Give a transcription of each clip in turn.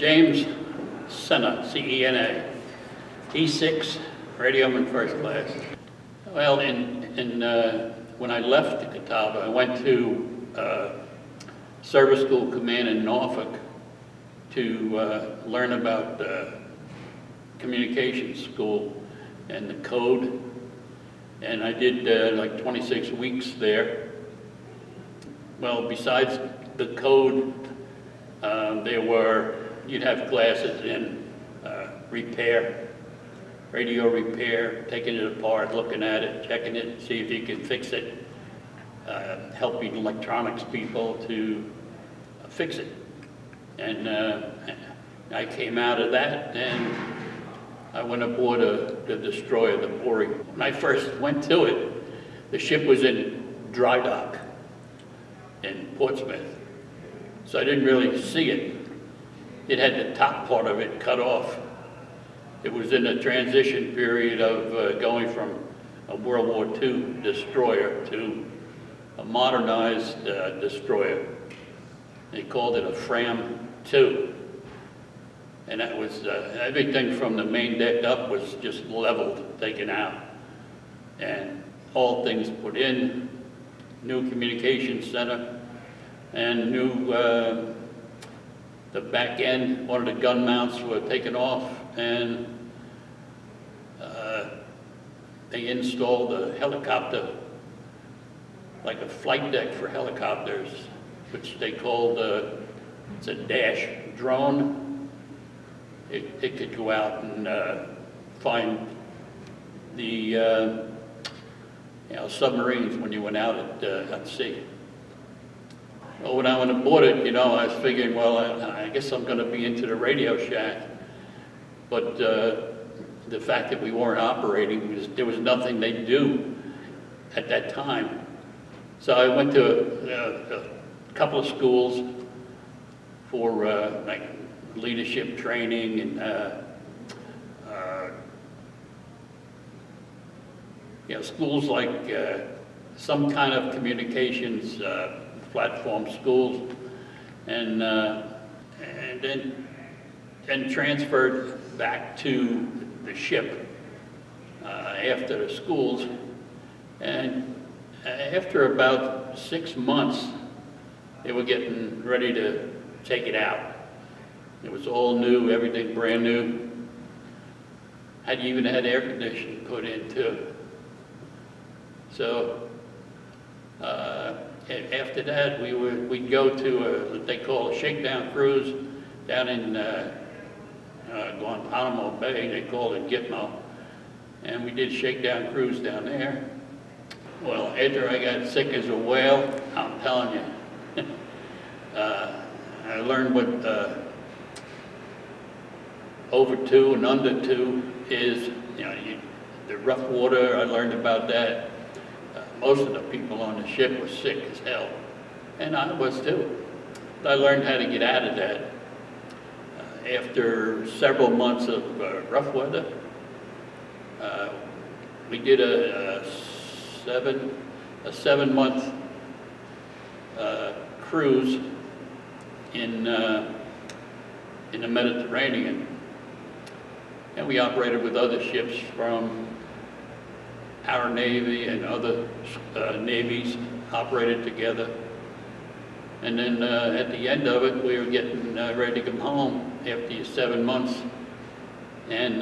James Cena, C-E-N-A, E6, radioman first class. Well, when I left Catawba, I went to Service School Command in Norfolk to learn about communications school and the code. And I did like 26 weeks there. Well, besides the code, you'd have classes in repair, radio repair, taking it apart, looking at it, checking it, see if you can fix it, helping electronics people to fix it. And I came out of that and I went aboard the destroyer, the Borie. When I first went to it, the ship was in dry dock in Portsmouth, so I didn't really see it. It had the top part of it cut off. It was in a transition period of going from a World War II destroyer to a modernized destroyer. They called it a Fram 2. And that was, everything from the main deck up was just leveled, taken out. And all things put in, new communications center, and new, the back end, one of the gun mounts were taken off, and they installed a helicopter, like a flight deck for helicopters, which they called, it's a dash drone. It could go out and find the submarines when you went out at sea. Well, when I went aboard it, I was figuring, well, I guess I'm going to be into the Radio Shack. But the fact that we weren't operating, there was nothing they do at that time. So I went to a couple of schools for like leadership training and schools like some kind of communications platform schools, and then transferred back to the ship after the schools. And after about 6 months, they were getting ready to take it out. It was all new, everything brand new. Had even had air conditioning put in too. So after that, we'd go to what they call a shakedown cruise down in Guantanamo Bay. They called it Gitmo, and we did a shakedown cruise down there. Well, after I got sick as a whale, I'm telling you, I learned what over 2 and under 2 is. The rough water, I learned about that. Most of the people on the ship were sick as hell, and I was too. But I learned how to get out of that. After several months of rough weather, we did a 7-month cruise in the Mediterranean, and we operated with other ships from our Navy and other navies, operated together. And then at the end of it, we were getting ready to come home after 7 months. And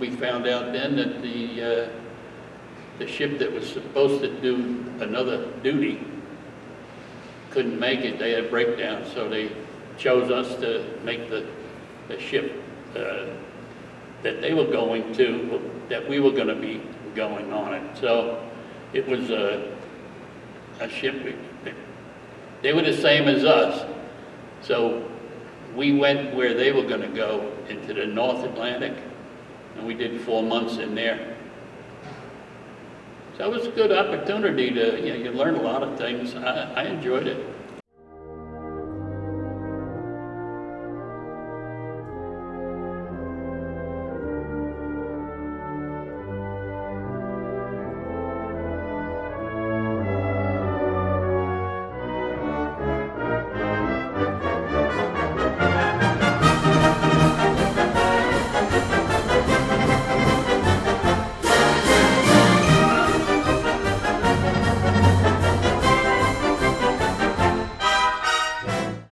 we found out then that the ship that was supposed to do another duty couldn't make it. They had a breakdown, so they chose us to make the ship that they were going to, that we were going to be going on it. So it was a ship, they were the same as us. So we went where they were going to go, into the North Atlantic, and we did 4 months in there. So it was a good opportunity to, you learn a lot of things. I enjoyed it.